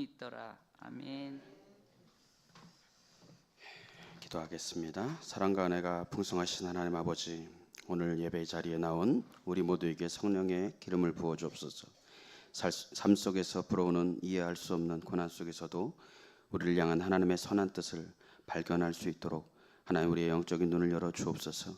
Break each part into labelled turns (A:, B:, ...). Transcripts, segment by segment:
A: 있더라. 아멘.
B: 기도하겠습니다. 사랑과 은혜가 풍성하신 하나님 아버지, 오늘 예배 자리에 나온 우리 모두에게 성령의 기름을 부어 주옵소서. 삶 속에서 불어오는 이해할 수 없는 고난 속에서도 우리를 향한 하나님의 선한 뜻을 발견할 수 있도록 하나님 우리의 영적인 눈을 열어 주옵소서.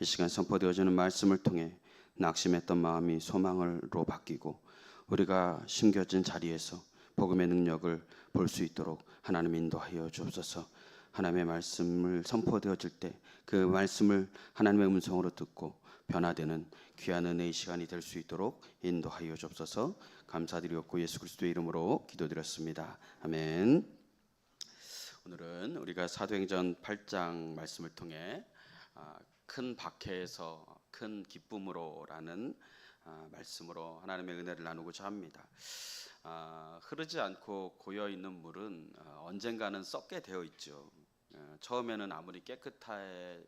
B: 이 시간 선포되어지는 말씀을 통해 낙심했던 마음이 소망으로 바뀌고 우리가 심겨진 자리에서 복음의 능력을 볼 수 있도록 하나님 인도하여 주옵소서. 하나님의 말씀을 선포되어질 때 그 말씀을 하나님의 음성으로 듣고 변화되는 귀한 은혜의 시간이 될 수 있도록 인도하여 주옵소서. 감사드리옵고 예수 그리스도의 이름으로 기도드렸습니다. 아멘. 오늘은 우리가 사도행전 8장 말씀을 통해 큰 박해에서 큰 기쁨으로라는 말씀으로 하나님의 은혜를 나누고자 합니다. 흐르지 않고 고여 있는 물은 언젠가는 썩게 되어 있죠. 처음에는 아무리 깨끗한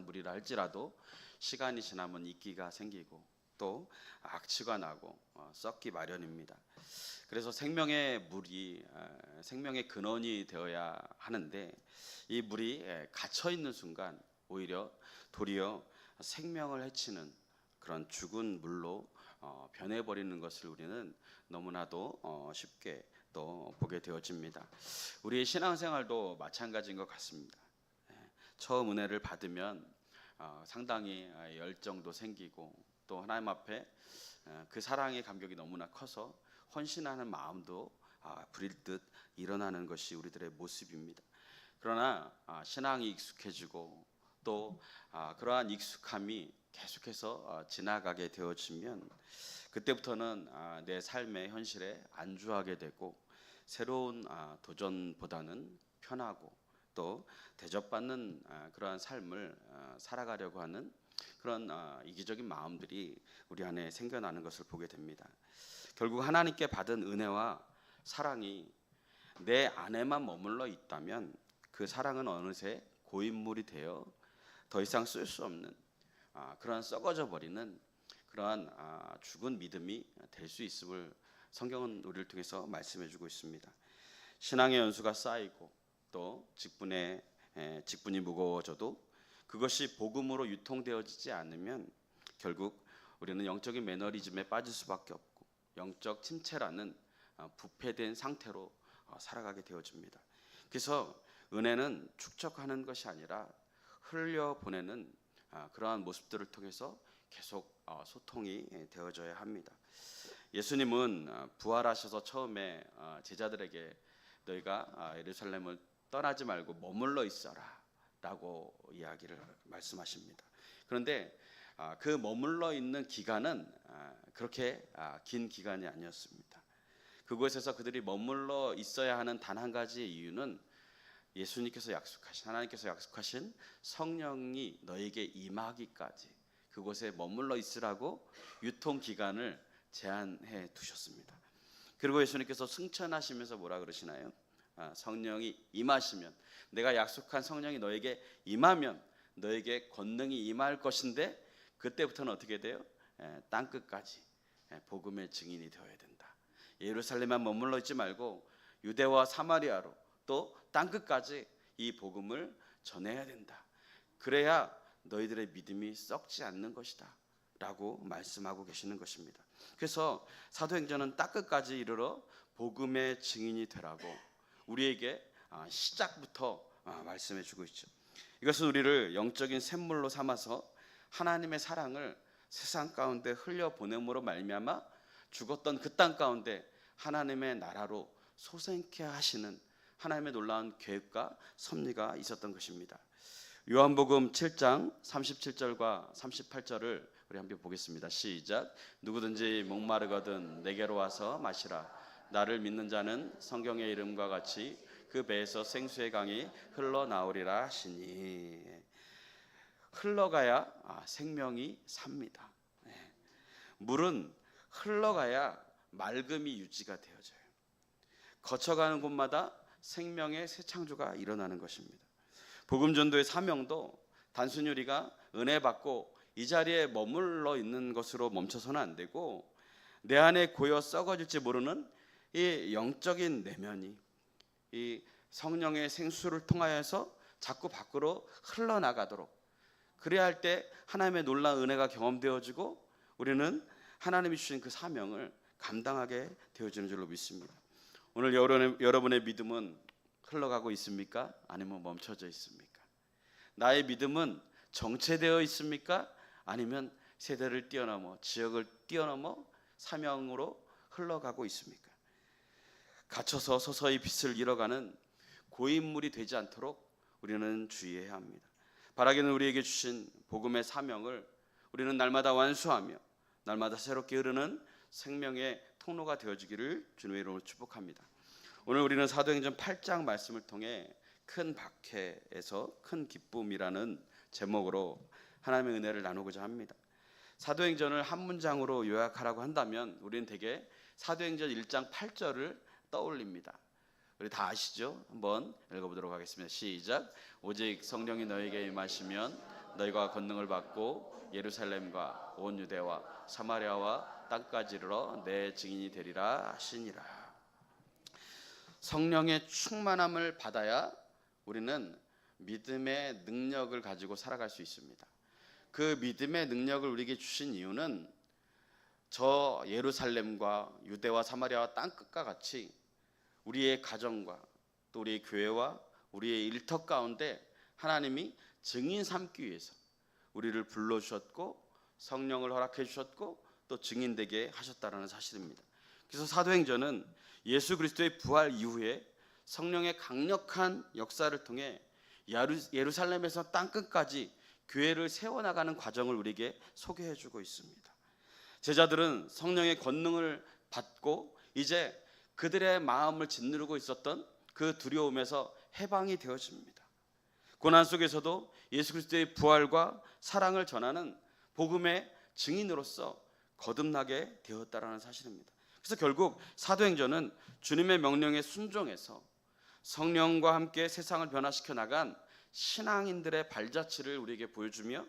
B: 물이라 할지라도 시간이 지나면 이끼가 생기고 또 악취가 나고 썩기 마련입니다. 그래서 생명의 물이 생명의 근원이 되어야 하는데 이 물이 갇혀 있는 순간 오히려 도리어 생명을 해치는 그런 죽은 물로 변해버리는 것을 우리는 너무나도 쉽게 또 보게 되어집니다. 우리의 신앙생활도 마찬가지인 것 같습니다. 처음 은혜를 받으면 상당히 열정도 생기고 또 하나님 앞에 그 사랑의 감격이 너무나 커서 헌신하는 마음도 부릴 듯 일어나는 것이 우리들의 모습입니다. 그러나 신앙이 익숙해지고 또 그러한 익숙함이 계속해서 지나가게 되어지면 그때부터는 내 삶의 현실에 안주하게 되고 새로운 도전보다는 편하고 또 대접받는 그러한 삶을 살아가려고 하는 그런 이기적인 마음들이 우리 안에 생겨나는 것을 보게 됩니다. 결국 하나님께 받은 은혜와 사랑이 내 안에만 머물러 있다면 그 사랑은 어느새 고인물이 되어 더 이상 쓸 수 없는 그러한 썩어져 버리는 그러한 죽은 믿음이 될 수 있음을 성경은 우리를 통해서 말씀해주고 있습니다. 신앙의 연수가 쌓이고 또 직분이 무거워져도 그것이 복음으로 유통되어지지 않으면 결국 우리는 영적인 매너리즘에 빠질 수밖에 없고 영적 침체라는 부패된 상태로 살아가게 되어집니다. 그래서 은혜는 축적하는 것이 아니라 흘려보내는 그러한 모습들을 통해서 계속 소통이 되어져야 합니다. 예수님은 부활하셔서 처음에 제자들에게 너희가 예루살렘을 떠나지 말고 머물러 있어라 라고 이야기를 말씀하십니다. 그런데 그 머물러 있는 기간은 그렇게 긴 기간이 아니었습니다. 그곳에서 그들이 머물러 있어야 하는 단 한 가지의 이유는 하나님께서 약속하신 성령이 너에게 임하기까지 그곳에 머물러 있으라고 유통기간을 제한해 두셨습니다. 그리고 예수님께서 승천하시면서 뭐라 그러시나요? 성령이 임하시면, 내가 약속한 성령이 너에게 임하면 너에게 권능이 임할 것인데 그때부터는 어떻게 돼요? 땅끝까지 복음의 증인이 되어야 된다. 예루살렘만 머물러 있지 말고 유대와 사마리아로 또 땅끝까지 이 복음을 전해야 된다. 그래야 너희들의 믿음이 썩지 않는 것이다 라고 말씀하고 계시는 것입니다. 그래서 사도행전은 땅끝까지 이르러 복음의 증인이 되라고 우리에게 시작부터 말씀해 주고 있죠. 이것은 우리를 영적인 샘물로 삼아서 하나님의 사랑을 세상 가운데 흘려보냄으로 말미암아 죽었던 그 땅 가운데 하나님의 나라로 소생케 하시는 하나님의 놀라운 계획과 섭리가 있었던 것입니다. 요한복음 7장 37절과 38절을 우리 함께 보겠습니다. 시작. 누구든지 목마르거든 내게로 와서 마시라. 나를 믿는 자는 성경의 이름과 같이 그 배에서 생수의 강이 흘러나오리라 하시니, 흘러가야 생명이 삽니다. 물은 흘러가야 맑음이 유지가 되어져요. 거쳐가는 곳마다 생명의 새 창조가 일어나는 것입니다. 복음 전도의 사명도 단순히 우리가 은혜 받고 이 자리에 머물러 있는 것으로 멈춰서는 안 되고 내 안에 고여 썩어질지 모르는 이 영적인 내면이 이 성령의 생수를 통하여서 자꾸 밖으로 흘러나가도록, 그래야 할 때 하나님의 놀라운 은혜가 경험되어지고 우리는 하나님이 주신 그 사명을 감당하게 되어지는 줄로 믿습니다. 오늘 여러분의 믿음은 흘러가고 있습니까? 아니면 멈춰져 있습니까? 나의 믿음은 정체되어 있습니까? 아니면 세대를 뛰어넘어, 지역을 뛰어넘어 사명으로 흘러가고 있습니까? 갇혀서 서서히 빛을 잃어가는 고인물이 되지 않도록 우리는 주의해야 합니다. 바라기는 우리에게 주신 복음의 사명을 우리는 날마다 완수하며 날마다 새롭게 흐르는 생명의 통로가 되어지기를 주님의 이름으로 축복합니다. 오늘 우리는 사도행전 8장 말씀을 통해 큰 박해에서 큰 기쁨이라는 제목으로 하나님의 은혜를 나누고자 합니다. 사도행전을 한 문장으로 요약하라고 한다면 우리는 대개 사도행전 1장 8절을 떠올립니다. 우리 다 아시죠? 한번 읽어보도록 하겠습니다. 시작. 오직 성령이 너에게 임하시면 너희가 권능을 받고 예루살렘과 온 유대와 사마리아와 땅까지 이르러 내 증인이 되리라 하시니라. 성령의 충만함을 받아야 우리는 믿음의 능력을 가지고 살아갈 수 있습니다. 그 믿음의 능력을 우리에게 주신 이유는 저 예루살렘과 유대와 사마리아와 땅끝과 같이 우리의 가정과 또 우리의 교회와 우리의 일터 가운데 하나님이 증인 삼기 위해서 우리를 불러주셨고 성령을 허락해 주셨고 또 증인되게 하셨다는 사실입니다. 그래서 사도행전은 예수 그리스도의 부활 이후에 성령의 강력한 역사를 통해 예루살렘에서 땅끝까지 교회를 세워나가는 과정을 우리에게 소개해주고 있습니다. 제자들은 성령의 권능을 받고 이제 그들의 마음을 짓누르고 있었던 그 두려움에서 해방이 되어집니다. 고난 속에서도 예수 그리스도의 부활과 사랑을 전하는 복음의 증인으로서 거듭나게 되었다라는 사실입니다. 그래서 결국 사도행전은 주님의 명령에 순종해서 성령과 함께 세상을 변화시켜 나간 신앙인들의 발자취를 우리에게 보여주며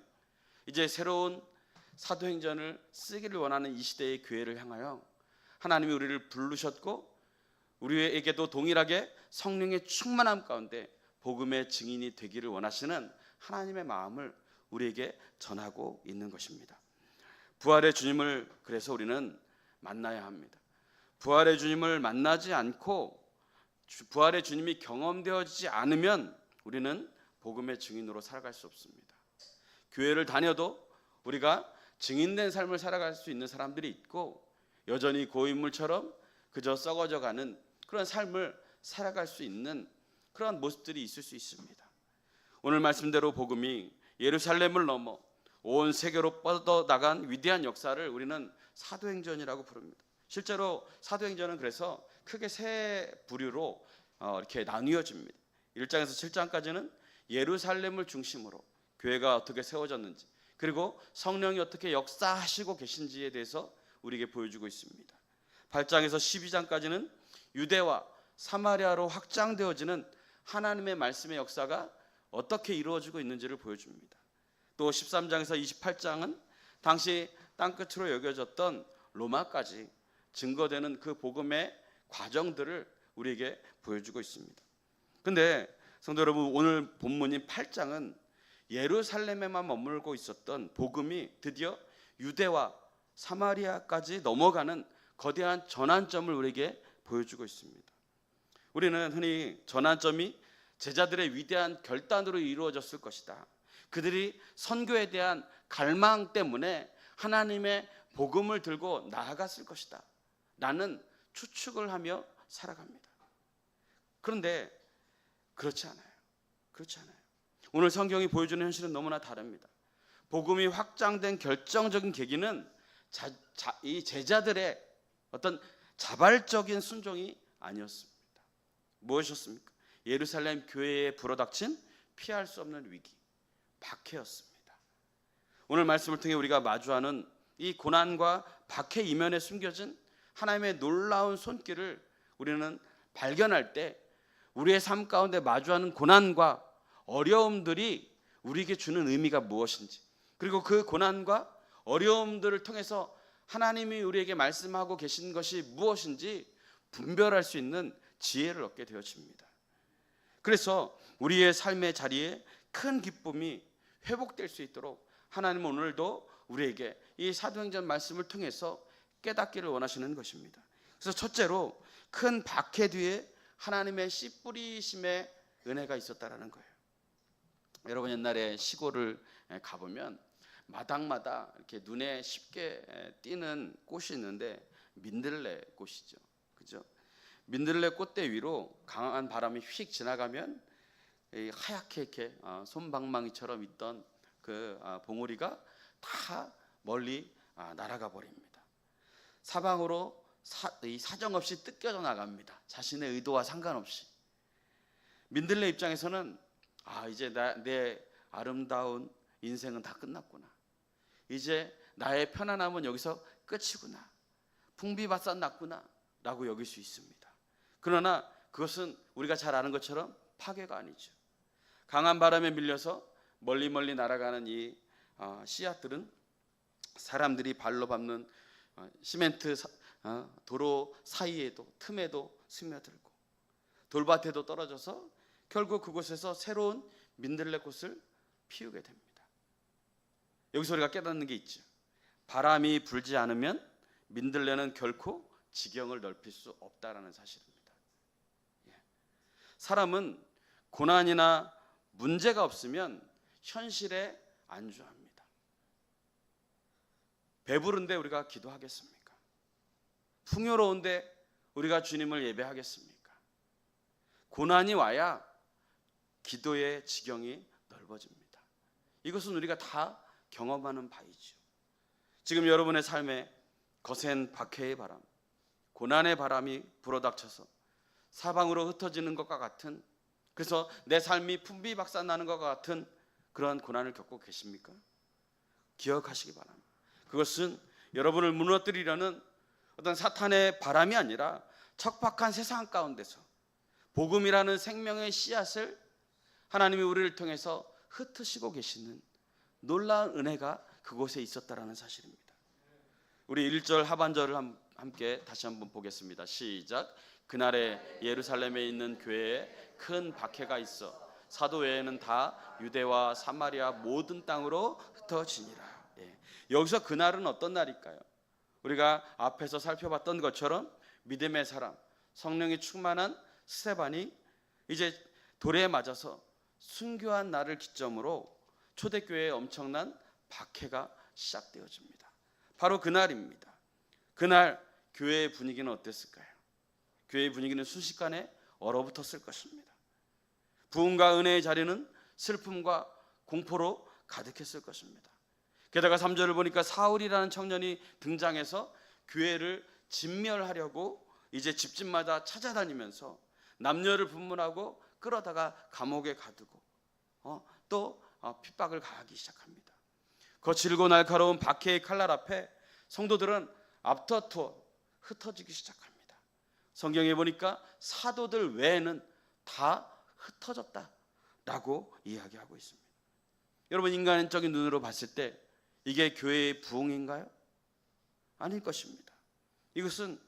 B: 이제 새로운 사도행전을 쓰기를 원하는 이 시대의 교회를 향하여 하나님이 우리를 부르셨고 우리에게도 동일하게 성령의 충만함 가운데 복음의 증인이 되기를 원하시는 하나님의 마음을 우리에게 전하고 있는 것입니다. 부활의 주님을 그래서 우리는 만나야 합니다. 부활의 주님을 만나지 않고 부활의 주님이 경험되어지지 않으면 우리는 복음의 증인으로 살아갈 수 없습니다. 교회를 다녀도 우리가 증인된 삶을 살아갈 수 있는 사람들이 있고 여전히 고인물처럼 그저 썩어져가는 그런 삶을 살아갈 수 있는 그런 모습들이 있을 수 있습니다. 오늘 말씀대로 복음이 예루살렘을 넘어 온 세계로 뻗어나간 위대한 역사를 우리는 사도행전이라고 부릅니다. 실제로 사도행전은 그래서 크게 세 부류로 이렇게 나뉘어집니다. 1장에서 7장까지는 예루살렘을 중심으로 교회가 어떻게 세워졌는지 그리고 성령이 어떻게 역사하시고 계신지에 대해서 우리에게 보여주고 있습니다. 8장에서 12장까지는 유대와 사마리아로 확장되어지는 하나님의 말씀의 역사가 어떻게 이루어지고 있는지를 보여줍니다. 또 13장에서 28장은 당시 땅끝으로 여겨졌던 로마까지 증거되는 그 복음의 과정들을 우리에게 보여주고 있습니다. 근데 성도 여러분, 오늘 본문인 8장은 예루살렘에만 머물고 있었던 복음이 드디어 유대와 사마리아까지 넘어가는 거대한 전환점을 우리에게 보여주고 있습니다. 우리는 흔히 전환점이 제자들의 위대한 결단으로 이루어졌을 것이다. 그들이 선교에 대한 갈망 때문에 하나님의 복음을 들고 나아갔을 것이다. 라는 추측을 하며 살아갑니다. 그런데 그렇지 않아요. 그렇지 않아요. 오늘 성경이 보여주는 현실은 너무나 다릅니다. 복음이 확장된 결정적인 계기는 이 제자들의 어떤 자발적인 순종이 아니었습니다. 무엇이었습니까? 예루살렘 교회에 불어닥친 피할 수 없는 위기, 박해였습니다. 오늘 말씀을 통해 우리가 마주하는 이 고난과 박해 이면에 숨겨진 하나님의 놀라운 손길을 우리는 발견할 때 우리의 삶 가운데 마주하는 고난과 어려움들이 우리에게 주는 의미가 무엇인지, 그리고 그 고난과 어려움들을 통해서 하나님이 우리에게 말씀하고 계신 것이 무엇인지 분별할 수 있는 지혜를 얻게 되어집니다. 그래서 우리의 삶의 자리에 큰 기쁨이 회복될 수 있도록 하나님은 오늘도 우리에게 이 사도행전 말씀을 통해서 깨닫기를 원하시는 것입니다. 그래서 첫째로 큰 박해 뒤에 하나님의 씨 뿌리심의 은혜가 있었다라는 거예요. 여러분 옛날에 시골을 가보면 마당마다 이렇게 눈에 쉽게 띄는 꽃이 있는데 민들레 꽃이죠. 그죠? 민들레 꽃대 위로 강한 바람이 휙 지나가면 하얗게 이렇게 솜방망이처럼 있던 그 봉우리가 다 멀리 날아가 버립니다. 사방으로 사정없이 뜯겨져 나갑니다. 자신의 의도와 상관없이. 민들레 입장에서는 이제 내 아름다운 인생은 다 끝났구나. 이제 나의 편안함은 여기서 끝이구나. 풍비박산 났구나 라고 여길 수 있습니다. 그러나 그것은 우리가 잘 아는 것처럼 파괴가 아니죠. 강한 바람에 밀려서 멀리 날아가는 이 씨앗들은 사람들이 발로 밟는 시멘트 도로 사이에도 틈에도 스며들고 돌밭에도 떨어져서 결국 그곳에서 새로운 민들레꽃을 피우게 됩니다. 여기서 우리가 깨닫는 게 있죠. 바람이 불지 않으면 민들레는 결코 지경을 넓힐 수 없다라는 사실입니다. 사람은 고난이나 문제가 없으면 현실에 안주합니다. 배부른데 우리가 기도하겠습니까? 풍요로운데 우리가 주님을 예배하겠습니까? 고난이 와야 기도의 지경이 넓어집니다. 이것은 우리가 다 경험하는 바이죠. 지금 여러분의 삶에 거센 박해의 바람, 고난의 바람이 불어닥쳐서 사방으로 흩어지는 것과 같은, 그래서 내 삶이 풍비박산 나는 것과 같은 그러한 고난을 겪고 계십니까? 기억하시기 바랍니다. 그것은 여러분을 무너뜨리려는 어떤 사탄의 바람이 아니라 척박한 세상 가운데서 복음이라는 생명의 씨앗을 하나님이 우리를 통해서 흩으시고 계시는 놀라운 은혜가 그곳에 있었다라는 사실입니다. 우리 1절 하반절을 함께 다시 한번 보겠습니다. 시작. 그날에 예루살렘에 있는 교회에 큰 박해가 있어 사도 외에는 다 유대와 사마리아 모든 땅으로 흩어지니라. 여기서 그날은 어떤 날일까요? 우리가 앞에서 살펴봤던 것처럼 믿음의 사람, 성령이 충만한 스데반이 이제 돌에 맞아서 순교한 날을 기점으로 초대교회에 엄청난 박해가 시작되어집니다. 바로 그날입니다. 그날 교회의 분위기는 어땠을까요? 교회의 분위기는 순식간에 얼어붙었을 것입니다. 부흥과 은혜의 자리는 슬픔과 공포로 가득했을 것입니다. 게다가 3절을 보니까 사울이라는 청년이 등장해서 교회를 진멸하려고 이제 집집마다 찾아다니면서 남녀를 분문하고 끌어다가 감옥에 가두고 또 핍박을 가하기 시작합니다. 거칠고 날카로운 박해의 칼날 앞에 성도들은 앞터 투어 흩어지기 시작합니다. 성경에 보니까 사도들 외에는 다 흩어졌다라고 이야기하고 있습니다. 여러분, 인간적인 눈으로 봤을 때 이게 교회의 부흥인가요? 아닐 것입니다. 이것은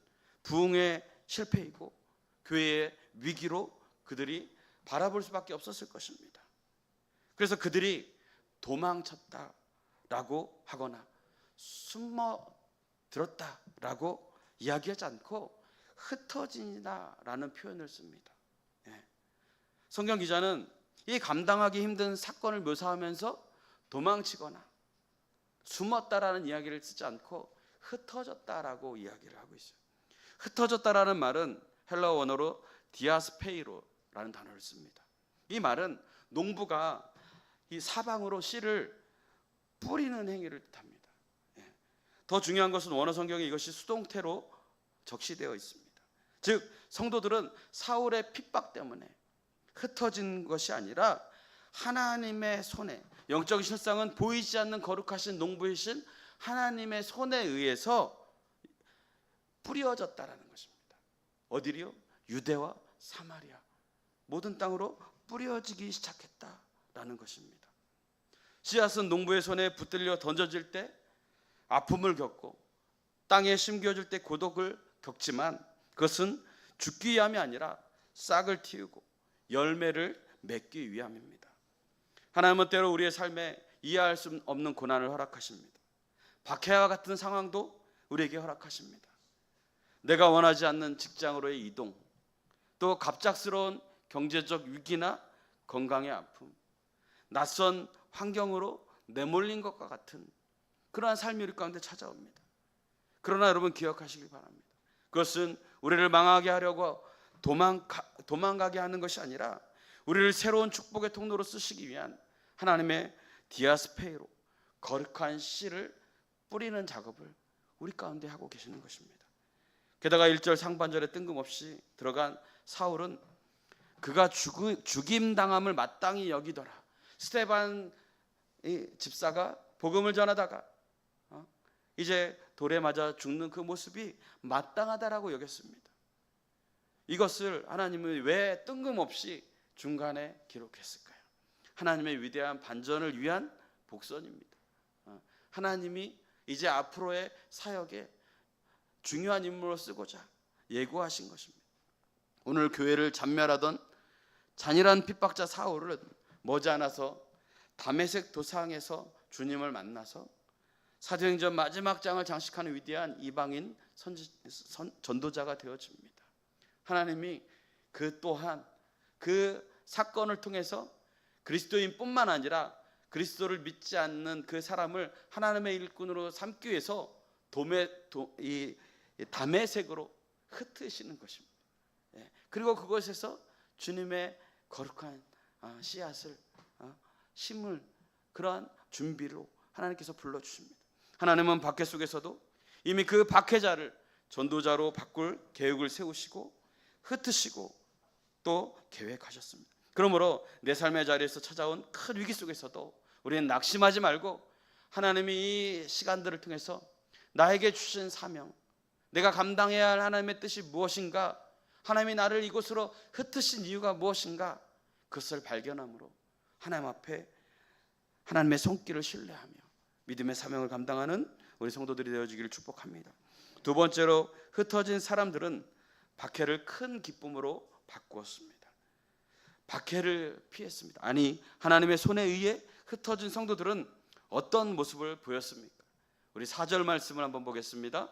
B: 부흥의 실패이고 교회의 위기로 그들이 바라볼 수밖에 없었을 것입니다. 그래서 그들이 도망쳤다라고 하거나 숨어들었다라고 이야기하지 않고 흩어지다라는 표현을 씁니다. 성경 기자는 이 감당하기 힘든 사건을 묘사하면서 도망치거나 숨었다라는 이야기를 쓰지 않고 흩어졌다라고 이야기를 하고 있어요. 흩어졌다라는 말은 헬라어 원어로 디아스페이로라는 단어를 씁니다. 이 말은 농부가 이 사방으로 씨를 뿌리는 행위를 뜻합니다. 더 중요한 것은 원어 성경에 이것이 수동태로 적시되어 있습니다. 즉 성도들은 사울의 핍박 때문에 흩어진 것이 아니라 하나님의 손에, 영적 실상은 보이지 않는 거룩하신 농부이신 하나님의 손에 의해서 뿌려졌다라는 것입니다. 어디요? 유대와 사마리아 모든 땅으로 뿌려지기 시작했다라는 것입니다. 씨앗은 농부의 손에 붙들려 던져질 때 아픔을 겪고 땅에 심겨질 때 고독을 겪지만 그것은 죽기 위함이 아니라 싹을 틔우고 열매를 맺기 위함입니다. 하나님은 때로 우리의 삶에 이해할 수 없는 고난을 허락하십니다. 박해와 같은 상황도 우리에게 허락하십니다. 내가 원하지 않는 직장으로의 이동, 또 갑작스러운 경제적 위기나 건강의 아픔, 낯선 환경으로 내몰린 것과 같은 그러한 삶이 우리 가운데 찾아옵니다. 그러나 여러분 기억하시길 바랍니다. 그것은 우리를 망하게 하려고 도망가게 하는 것이 아니라 우리를 새로운 축복의 통로로 쓰시기 위한 하나님의 디아스페이로 거룩한 씨를 뿌리는 작업을 우리 가운데 하고 계시는 것입니다. 게다가 1절 상반절에 뜬금없이 들어간 사울은 그가 죽임당함을 마땅히 여기더라. 스데반 집사가 복음을 전하다가 이제 돌에 맞아 죽는 그 모습이 마땅하다라고 여겼습니다. 이것을 하나님은 왜 뜬금없이 중간에 기록했을까요? 하나님의 위대한 반전을 위한 복선입니다. 하나님이 이제 앞으로의 사역에 중요한 인물로 쓰고자 예고하신 것입니다. 오늘 교회를 잔멸하던 잔인한 핍박자 사울은 머지않아서 다메섹 도상에서 주님을 만나서 사도행전 마지막 장을 장식하는 위대한 이방인 전도자가 되어집니다. 하나님이 그 또한 그 사건을 통해서 그리스도인뿐만 아니라 그리스도를 믿지 않는 그 사람을 하나님의 일꾼으로 삼기 위해서 다메섹으로 흩으시는 것입니다. 그리고 그곳에서 주님의 거룩한 씨앗을 심을 그러한 준비로 하나님께서 불러주십니다. 하나님은 박해 속에서도 이미 그 박해자를 전도자로 바꿀 계획을 세우시고 흩으시고 또 계획하셨습니다. 그러므로 내 삶의 자리에서 찾아온 큰 위기 속에서도 우리는 낙심하지 말고 하나님이 이 시간들을 통해서 나에게 주신 사명, 내가 감당해야 할 하나님의 뜻이 무엇인가, 하나님이 나를 이곳으로 흩으신 이유가 무엇인가, 그것을 발견함으로 하나님 앞에 하나님의 손길을 신뢰하며 믿음의 사명을 감당하는 우리 성도들이 되어주기를 축복합니다. 두 번째로 흩어진 사람들은 박해를 큰 기쁨으로 바꾸었습니다. 박해를 피했습니다. 아니, 하나님의 손에 의해 흩어진 성도들은 어떤 모습을 보였습니까? 우리 4절 말씀을 한번 보겠습니다.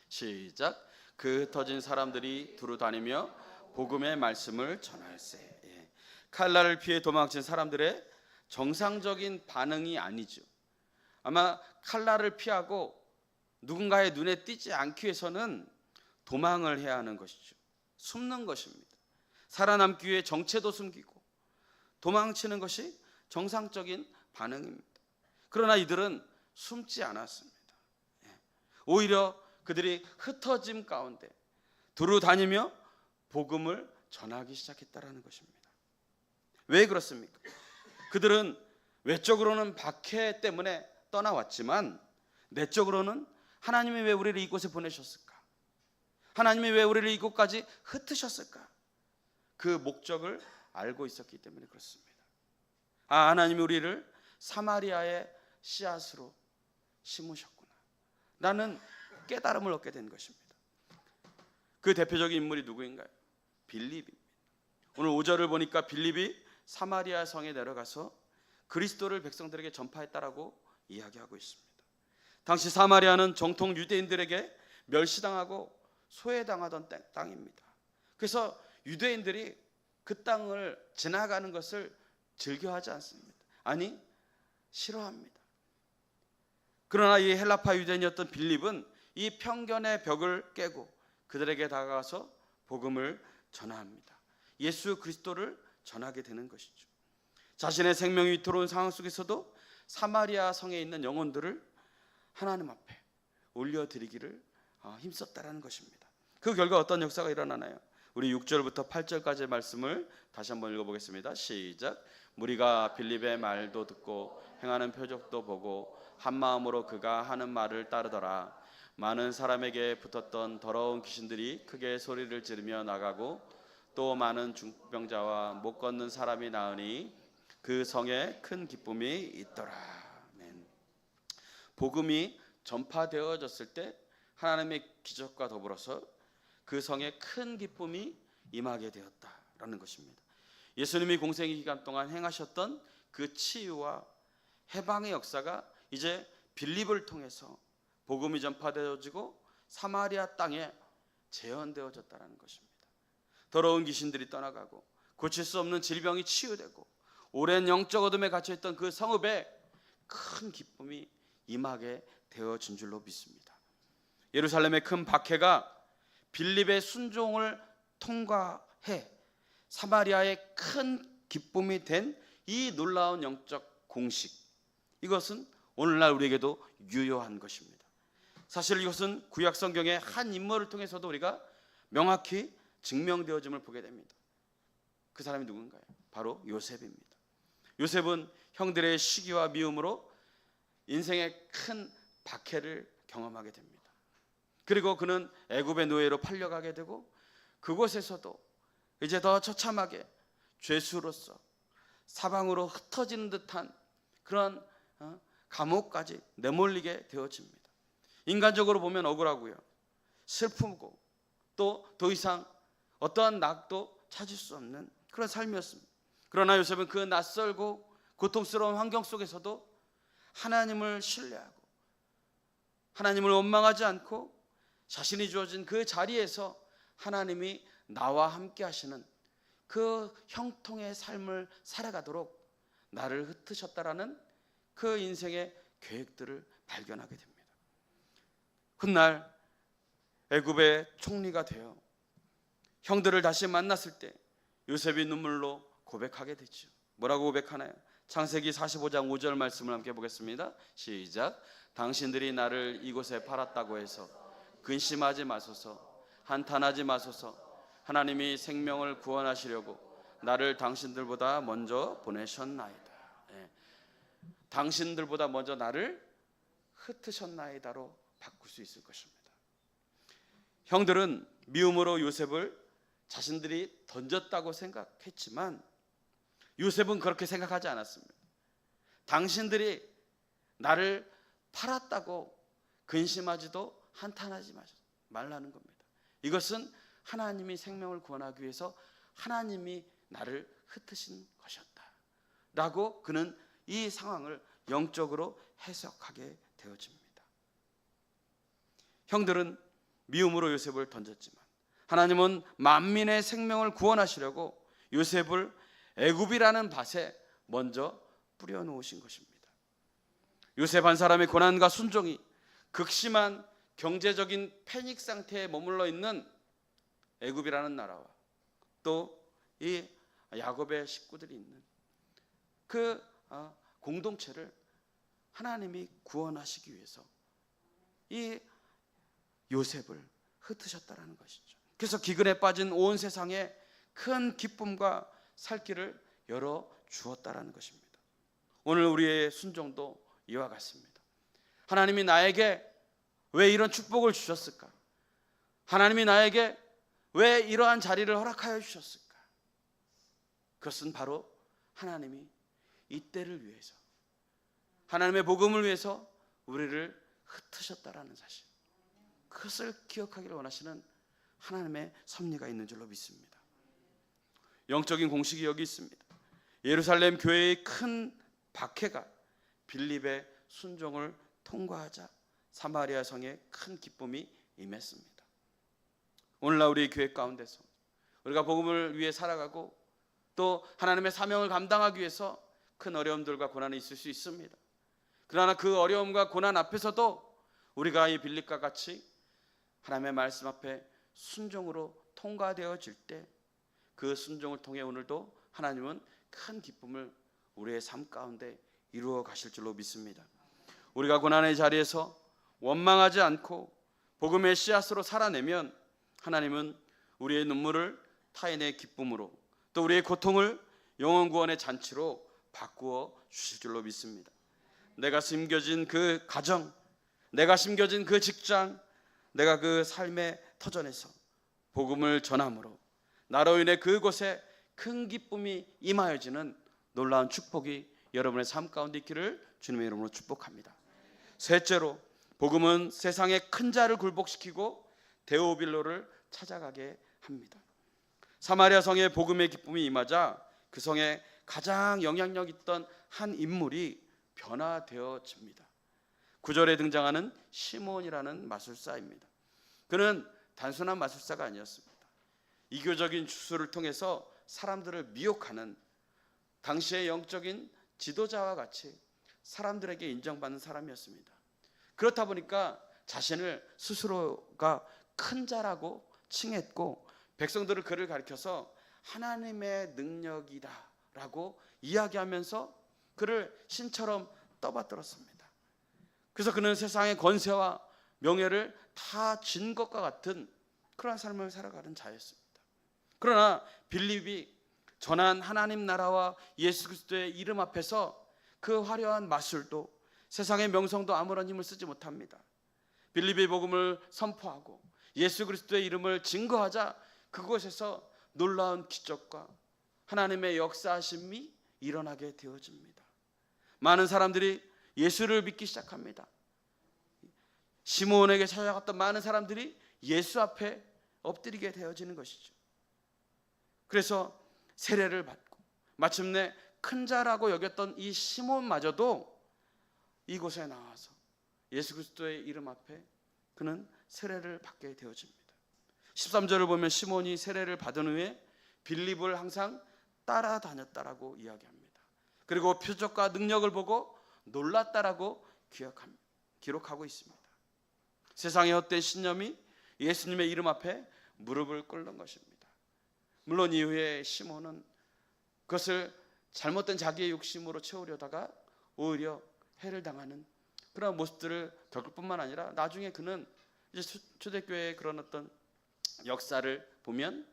B: 시작. 그 흩어진 사람들이 두루 다니며 복음의 말씀을 전할세. 칼날을 피해 도망친 사람들의 정상적인 반응이 아니죠. 아마 칼날을 피하고 누군가의 눈에 띄지 않기 위해서는 도망을 해야 하는 것이죠. 숨는 것입니다. 살아남기 위해 정체도 숨기고 도망치는 것이 정상적인 반응입니다. 그러나 이들은 숨지 않았습니다. 오히려 그들이 흩어짐 가운데 두루 다니며 복음을 전하기 시작했다라는 것입니다. 왜 그렇습니까? 그들은 외적으로는 박해 때문에 떠나왔지만 내적으로는 하나님이 왜 우리를 이곳에 보내셨을까? 하나님이 왜 우리를 이곳까지 흩으셨을까? 그 목적을 알고 있었기 때문에 그렇습니다. 하나님이 우리를 사마리아의 씨앗으로 심으셨구나. 나는 깨달음을 얻게 된 것입니다. 그 대표적인 인물이 누구인가요? 빌립입니다. 오늘 5절을 보니까 빌립이 사마리아 성에 내려가서 그리스도를 백성들에게 전파했다라고 이야기하고 있습니다. 당시 사마리아는 정통 유대인들에게 멸시당하고 소외당하던 땅입니다. 그래서 유대인들이 그 땅을 지나가는 것을 즐겨하지 않습니다. 아니, 싫어합니다. 그러나 이 헬라파 유대인이었던 빌립은 이 편견의 벽을 깨고 그들에게 다가가서 복음을 전합니다. 예수 그리스도를 전하게 되는 것이죠. 자신의 생명이 위태로운 상황 속에서도 사마리아 성에 있는 영혼들을 하나님 앞에 올려드리기를 힘썼다라는 것입니다. 그 결과 어떤 역사가 일어나나요? 우리 6절부터 8절까지의 말씀을 다시 한번 읽어보겠습니다. 시작. 무리가 빌립의 말도 듣고 행하는 표적도 보고 한 마음으로 그가 하는 말을 따르더라. 많은 사람에게 붙었던 더러운 귀신들이 크게 소리를 지르며 나가고 또 많은 중병자와 못 걷는 사람이 나으니 그 성에 큰 기쁨이 있더라. 아멘. 복음이 전파되어졌을 때 하나님의 기적과 더불어서 그 성에 큰 기쁨이 임하게 되었다라는 것입니다. 예수님이 공생의 기간 동안 행하셨던 그 치유와 해방의 역사가 이제 빌립을 통해서 복음이 전파되어지고 사마리아 땅에 재현되어졌다는 것입니다. 더러운 귀신들이 떠나가고 고칠 수 없는 질병이 치유되고 오랜 영적 어둠에 갇혀있던 그 성읍에 큰 기쁨이 임하게 되어진 줄로 믿습니다. 예루살렘의 큰 박해가 빌립의 순종을 통과해 사마리아의 큰 기쁨이 된 이 놀라운 영적 공식, 이것은 오늘날 우리에게도 유효한 것입니다. 사실 이것은 구약 성경의 한 인물을 통해서도 우리가 명확히 증명되어짐을 보게 됩니다. 그 사람이 누군가요? 바로 요셉입니다. 요셉은 형들의 시기와 미움으로 인생의 큰 박해를 경험하게 됩니다. 그리고 그는 애굽의 노예로 팔려가게 되고 그곳에서도 이제 더 처참하게 죄수로서 사방으로 흩어지는 듯한 그런 감옥까지 내몰리게 되어집니다. 인간적으로 보면 억울하고요, 슬프고 또 더 이상 어떠한 낙도 찾을 수 없는 그런 삶이었습니다. 그러나 요셉은 그 낯설고 고통스러운 환경 속에서도 하나님을 신뢰하고 하나님을 원망하지 않고 자신이 주어진 그 자리에서 하나님이 나와 함께 하시는 그 형통의 삶을 살아가도록 나를 흩으셨다라는 그 인생의 계획들을 발견하게 됩니다. 훗날 애굽의 총리가 되어 형들을 다시 만났을 때 요셉이 눈물로 고백하게 되죠. 뭐라고 고백하나요? 창세기 45장 5절 말씀을 함께 보겠습니다. 시작. 당신들이 나를 이곳에 팔았다고 해서 근심하지 마소서, 한탄하지 마소서. 하나님이 생명을 구원하시려고 나를 당신들보다 먼저 보내셨나이다. 당신들보다 먼저 나를 흩으셨나이다로 바꿀 수 있을 것입니다. 형들은 미움으로 요셉을 자신들이 던졌다고 생각했지만 요셉은 그렇게 생각하지 않았습니다. 당신들이 나를 팔았다고 근심하지도 한탄하지 말라는 겁니다. 이것은 하나님이 생명을 구원하기 위해서 하나님이 나를 흩으신 것이었다 라고 그는 이 상황을 영적으로 해석하게 되어집니다. 형들은 미움으로 요셉을 던졌지만 하나님은 만민의 생명을 구원하시려고 요셉을 애굽이라는 밭에 먼저 뿌려놓으신 것입니다. 요셉 한 사람의 고난과 순종이 극심한 경제적인 패닉 상태에 머물러 있는 애굽이라는 나라와 또 이 야곱의 식구들이 있는 그 공동체를 하나님이 구원하시기 위해서 이 요셉을 흩으셨다라는 것이죠. 그래서 기근에 빠진 온 세상에 큰 기쁨과 살 길을 열어 주었다라는 것입니다. 오늘 우리의 순종도 이와 같습니다. 하나님이 나에게 왜 이런 축복을 주셨을까? 하나님이 나에게 왜 이러한 자리를 허락하여 주셨을까? 그것은 바로 하나님이 이 때를 위해서, 하나님의 복음을 위해서 우리를 흩으셨다라는 사실, 그것을 기억하기를 원하시는 하나님의 섭리가 있는 줄로 믿습니다. 영적인 공식이 여기 있습니다. 예루살렘 교회의 큰 박해가 빌립의 순종을 통과하자 사마리아 성에 큰 기쁨이 임했습니다. 오늘날 우리 교회 가운데서 우리가 복음을 위해 살아가고 또 하나님의 사명을 감당하기 위해서 큰 어려움들과 고난이 있을 수 있습니다. 그러나 그 어려움과 고난 앞에서도 우리가 이 빌립과 같이 하나님의 말씀 앞에 순종으로 통과되어질 때 그 순종을 통해 오늘도 하나님은 큰 기쁨을 우리의 삶 가운데 이루어 가실 줄로 믿습니다. 우리가 고난의 자리에서 원망하지 않고 복음의 씨앗으로 살아내면 하나님은 우리의 눈물을 타인의 기쁨으로 또 우리의 고통을 영원 구원의 잔치로 바꾸어 주실 줄로 믿습니다. 내가 심겨진 그 가정, 내가 심겨진 그 직장, 내가 그 삶의 터전에서 복음을 전함으로 나로 인해 그곳에 큰 기쁨이 임하여지는 놀라운 축복이 여러분의 삶 가운데 있기를 주님의 이름으로 축복합니다. 셋째로, 복음은 세상의 큰 자를 굴복시키고 데오빌로를 찾아가게 합니다. 사마리아 성에 복음의 기쁨이 임하자 그 성에 가장 영향력 있던 한 인물이 변화되어집니다. 9절에 등장하는 시몬이라는 마술사입니다. 그는 단순한 마술사가 아니었습니다. 이교적인 주술을 통해서 사람들을 미혹하는 당시의 영적인 지도자와 같이 사람들에게 인정받는 사람이었습니다. 그렇다 보니까 자신을 스스로가 큰 자라고 칭했고 백성들을 그를 가리켜서 하나님의 능력이다 라고 이야기하면서 그를 신처럼 떠받들었습니다. 그래서 그는 세상의 권세와 명예를 다 쥔 것과 같은 그런 삶을 살아가는 자였습니다. 그러나 빌립이 전한 하나님 나라와 예수 그리스도의 이름 앞에서 그 화려한 마술도 세상의 명성도 아무런 힘을 쓰지 못합니다. 빌립의 복음을 선포하고 예수 그리스도의 이름을 증거하자 그곳에서 놀라운 기적과 하나님의 역사하심이 일어나게 되어집니다. 많은 사람들이 예수를 믿기 시작합니다. 시몬에게 찾아갔던 많은 사람들이 예수 앞에 엎드리게 되어지는 것이죠. 그래서 세례를 받고 마침내 큰 자라고 여겼던 이 시몬마저도 이곳에 나와서 예수 그리스도의 이름 앞에 그는 세례를 받게 되어집니다. 13절을 보면 시몬이 세례를 받은 후에 빌립을 항상 따라다녔다라고 이야기합니다. 그리고 표적과 능력을 보고 놀랐다라고 기록하고 있습니다. 세상의 헛된 신념이 예수님의 이름 앞에 무릎을 꿇는 것입니다. 물론 이후에 시몬은 그것을 잘못된 자기의 욕심으로 채우려다가 오히려 해를 당하는 그런 모습들을 겪을 뿐만 아니라 나중에 그는 이제 초대교회의 그런 어떤 역사를 보면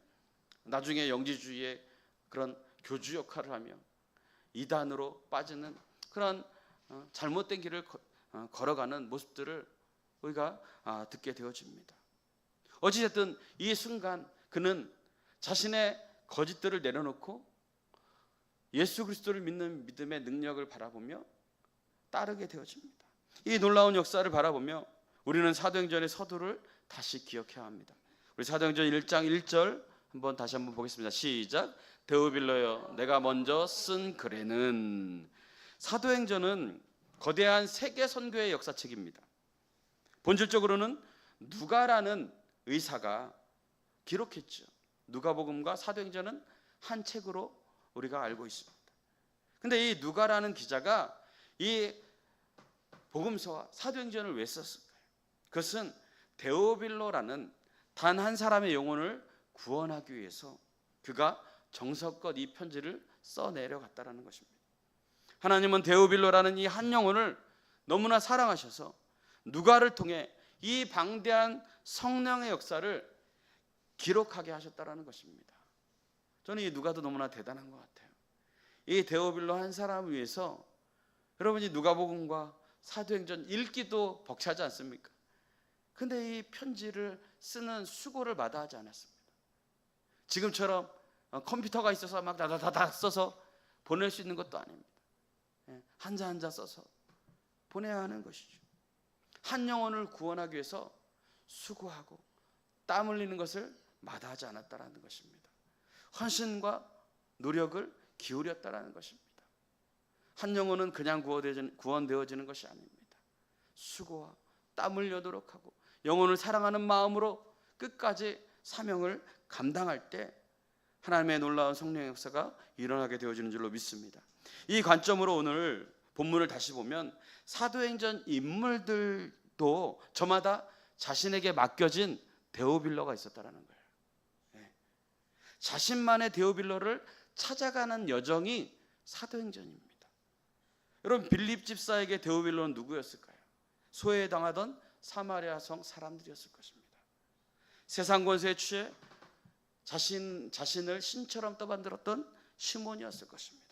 B: 나중에 영지주의의 그런 교주 역할을 하며 이단으로 빠지는 그런 잘못된 길을 걸어가는 모습들을 우리가 듣게 되어집니다. 어찌됐든 이 순간 그는 자신의 거짓들을 내려놓고 예수 그리스도를 믿는 믿음의 능력을 바라보며 따르게 되어집니다. 이 놀라운 역사를 바라보며 우리는 사도행전의 서두를 다시 기억해야 합니다. 우리 사도행전 1장 1절 다시 한번 보겠습니다. 시작. 데오빌로여 내가 먼저 쓴 글에는. 사도행전은 거대한 세계 선교의 역사책입니다. 본질적으로는 누가라는 의사가 기록했죠. 누가복음과 사도행전은 한 책으로 우리가 알고 있습니다. 근데 이 누가라는 기자가 이 복음서와 사도행전을 왜 썼을까요? 그것은 데오빌로라는 단 한 사람의 영혼을 구원하기 위해서 그가 정성껏 이 편지를 써내려갔다라는 것입니다. 하나님은 데오빌로라는 이 한 영혼을 너무나 사랑하셔서 누가를 통해 이 방대한 성령의 역사를 기록하게 하셨다라는 것입니다. 저는 이 누가도 너무나 대단한 것 같아요. 이 데오빌로 한 사람을 위해서 여러분이 누가복음과 사도행전 읽기도 벅차지 않습니까? 근데 이 편지를 쓰는 수고를 마다하지 않았습니다. 지금처럼 컴퓨터가 있어서 막 다다다다 써서 보낼 수 있는 것도 아닙니다. 한자 한자 써서 보내야 하는 것이죠. 한 영혼을 구원하기 위해서 수고하고 땀 흘리는 것을 마다하지 않았다라는 것입니다. 헌신과 노력을 기울였다라는 것입니다. 한 영혼은 그냥 구원되어지는 것이 아닙니다. 수고와 땀 흘려 노력하고 영혼을 사랑하는 마음으로 끝까지 사명을 감당할 때 하나님의 놀라운 성령의 역사가 일어나게 되어지는 줄로 믿습니다. 이 관점으로 오늘 본문을 다시 보면 사도행전 인물들도 저마다 자신에게 맡겨진 데오빌로가 있었다라는 거예요. 자신만의 데오빌로를 찾아가는 여정이 사도행전입니다. 여러분, 빌립 집사에게 데오빌로는 누구였을까요? 소외당하던 사마리아 성 사람들이었을 것입니다. 세상 권세에 취해 자신을 신처럼 떠받들었던 시몬이었을 것입니다.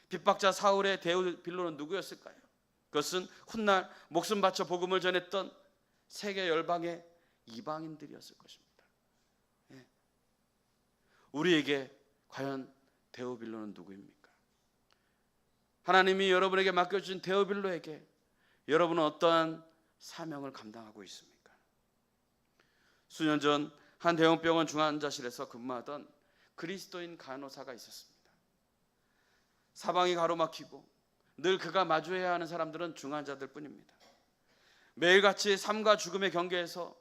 B: 핍박자 사울의 데오빌로는 누구였을까요? 그것은 훗날 목숨 바쳐 복음을 전했던 세계 열방의 이방인들이었을 것입니다. 우리에게 과연 데오빌로는 누구입니까? 하나님이 여러분에게 맡겨주신 데오빌로에게 여러분은 어떠한 사명을 감당하고 있습니까? 수년 전 한 대형병원 중환자실에서 근무하던 그리스도인 간호사가 있었습니다. 사방이 가로막히고 늘 그가 마주해야 하는 사람들은 중환자들 뿐입니다. 매일같이 삶과 죽음의 경계에서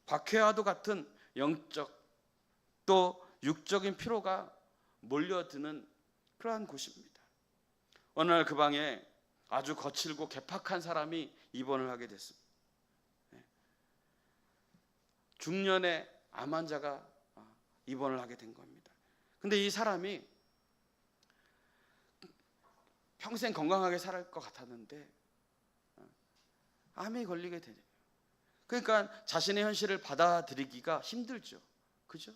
B: 박해와도 같은 영적 또 육적인 피로가 몰려드는 그러한 곳입니다. 어느 날 그 방에 아주 거칠고 괴팍한 사람이 입원을 하게 됐습니다. 중년의 암 환자가 입원을 하게 된 겁니다. 근데 이 사람이 평생 건강하게 살 것 같았는데 암에 걸리게 되네요. 그러니까 자신의 현실을 받아들이기가 힘들죠. 그죠?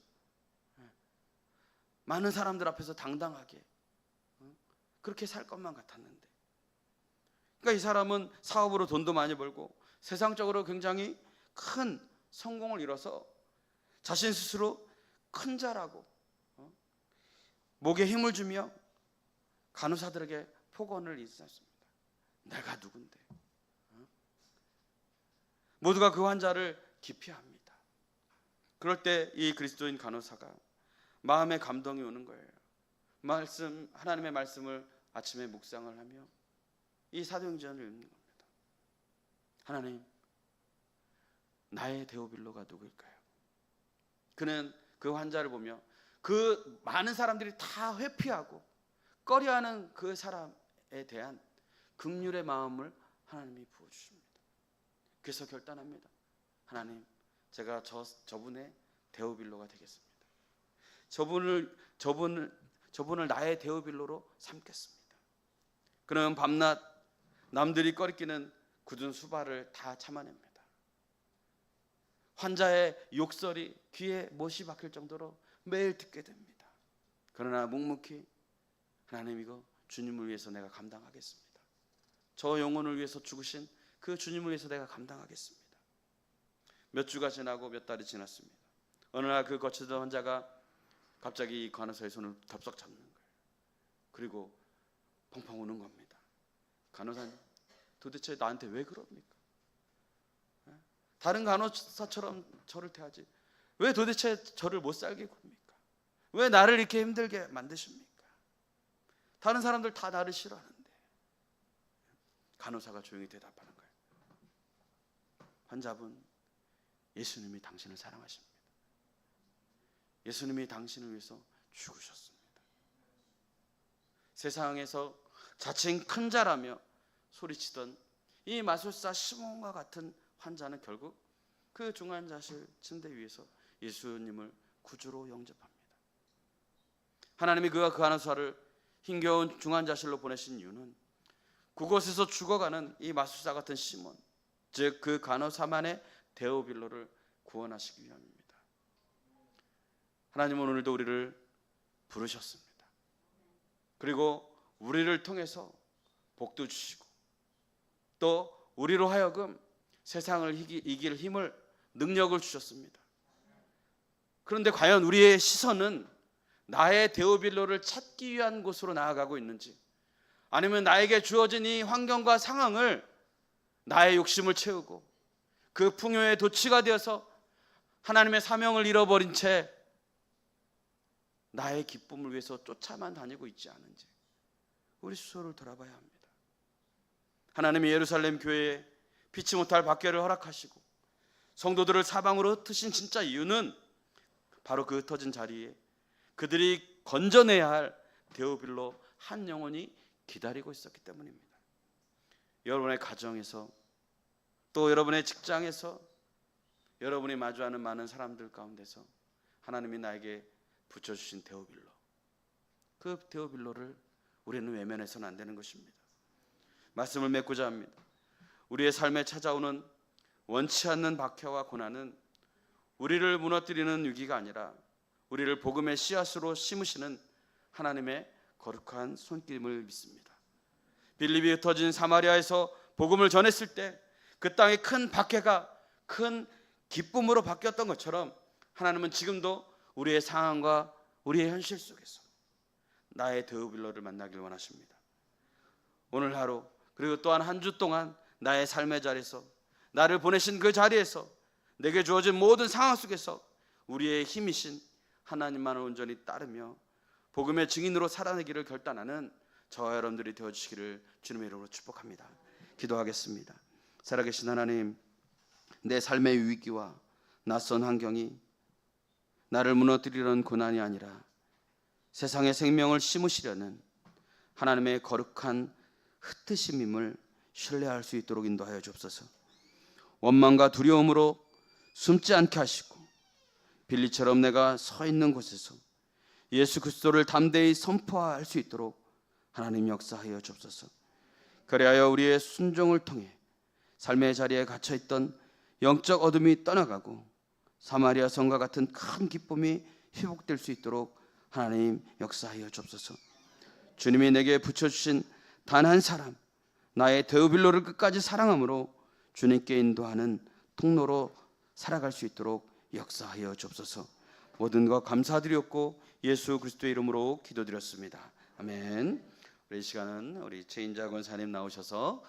B: 많은 사람들 앞에서 당당하게 그렇게 살 것만 같았는데, 그러니까 이 사람은 사업으로 돈도 많이 벌고 세상적으로 굉장히 큰 성공을 이뤄서 자신 스스로 큰 자라고 목에 힘을 주며 간호사들에게 폭언을 일삼습니다. 내가 누군데? 모두가 그 환자를 기피합니다. 그럴 때 이 그리스도인 간호사가 마음에 감동이 오는 거예요. 하나님의 말씀을 아침에 묵상을 하며 이 사도행전을 읽는 겁니다. 하나님, 나의 데오빌로가 누구일까요? 그는 그 환자를 보며 그 많은 사람들이 다 회피하고 꺼려하는 그 사람에 대한 긍휼의 마음을 하나님이 부어주십니다. 그래서 결단합니다. 하나님, 제가 저분의 데오빌로가 되겠습니다. 저분을 나의 데오빌로로 삼겠습니다. 그는 밤낮 남들이 꺼리끼는 굳은 수발을 다 참아냅니다. 환자의 욕설이 귀에 못이 박힐 정도로 매일 듣게 됩니다. 그러나 묵묵히 하나님, 이거 주님을 위해서 내가 감당하겠습니다. 저 영혼을 위해서 죽으신 그 주님을 위해서 내가 감당하겠습니다. 몇 주가 지나고 몇 달이 지났습니다. 어느 날 그 거치던 환자가 갑자기 이 간호사의 손을 덥석 잡는 거예요. 그리고 펑펑 우는 겁니다. 간호사님, 도대체 나한테 왜 그럽니까? 다른 간호사처럼 저를 대하지 왜 도대체 저를 못 살게 굽니까? 왜 나를 이렇게 힘들게 만드십니까? 다른 사람들 다 나를 싫어하는데. 간호사가 조용히 대답하는 거예요. 환자분, 예수님이 당신을 사랑하십니다. 예수님이 당신을 위해서 죽으셨습니다. 세상에서 자칭 큰 자라며 소리치던 이 마술사 시몬과 같은 환자는 결국 그 중환자실 침대 위에서 예수님을 구주로 영접합니다. 하나님이 그 간호사를 힘겨운 중환자실로 보내신 이유는 그곳에서 죽어가는 이 마술사 같은 시몬, 즉 그 간호사만의 데오빌로를 구원하시기 위함입니다. 하나님은 오늘도 우리를 부르셨습니다. 그리고 우리를 통해서 복도 주시고 또 우리로 하여금 세상을 이길 힘을, 능력을 주셨습니다. 그런데 과연 우리의 시선은 나의 데오빌로를 찾기 위한 곳으로 나아가고 있는지, 아니면 나에게 주어진 이 환경과 상황을 나의 욕심을 채우고 그 풍요의 도취가 되어서 하나님의 사명을 잃어버린 채 나의 기쁨을 위해서 쫓아만 다니고 있지 않은지 우리 스스로를 돌아봐야 합니다. 하나님이 예루살렘 교회에 피치 못할 박해를 허락하시고 성도들을 사방으로 흩으신 진짜 이유는 바로 그 흩어진 자리에 그들이 건져내야 할 데오빌로 한 영혼이 기다리고 있었기 때문입니다. 여러분의 가정에서, 또 여러분의 직장에서, 여러분이 마주하는 많은 사람들 가운데서 하나님이 나에게 붙여주신 데오빌로, 그 데오빌로를 우리는 외면해서는 안 되는 것입니다. 말씀을 맺고자 합니다. 우리의 삶에 찾아오는 원치 않는 박해와 고난은 우리를 무너뜨리는 위기가 아니라 우리를 복음의 씨앗으로 심으시는 하나님의 거룩한 손길임을 믿습니다. 빌립이 흩어진 사마리아에서 복음을 전했을 때 그 땅의 큰 박해가 큰 기쁨으로 바뀌었던 것처럼 하나님은 지금도 우리의 상황과 우리의 현실 속에서 나의 데오빌로를 만나길 원하십니다. 오늘 하루, 그리고 또한 한 주 동안 나의 삶의 자리에서, 나를 보내신 그 자리에서, 내게 주어진 모든 상황 속에서 우리의 힘이신 하나님만을 온전히 따르며 복음의 증인으로 살아내기를 결단하는 저와 여러분들이 되어주시기를 주님의 이름으로 축복합니다. 기도하겠습니다. 살아계신 하나님, 내 삶의 위기와 낯선 환경이 나를 무너뜨리려는 고난이 아니라 세상의 생명을 심으시려는 하나님의 거룩한 흩으심임을 신뢰할 수 있도록 인도하여 주옵소서. 원망과 두려움으로 숨지 않게 하시고 빌리처럼 내가 서 있는 곳에서 예수 그리스도를 담대히 선포할 수 있도록 하나님 역사하여 주옵소서. 그리하여 우리의 순종을 통해 삶의 자리에 갇혀있던 영적 어둠이 떠나가고 사마리아 성과 같은 큰 기쁨이 회복될 수 있도록 하나님 역사하여 주옵소서. 주님이 내게 붙여주신 단 한 사람, 나의 데오빌로를 끝까지 사랑함으로 주님께 인도하는 통로로 살아갈 수 있도록 역사하여 주옵소서. 모든 것 감사드렸고 예수 그리스도의 이름으로 기도드렸습니다. 아멘. 우리 이 시간은 우리 최인자 권사님 나오셔서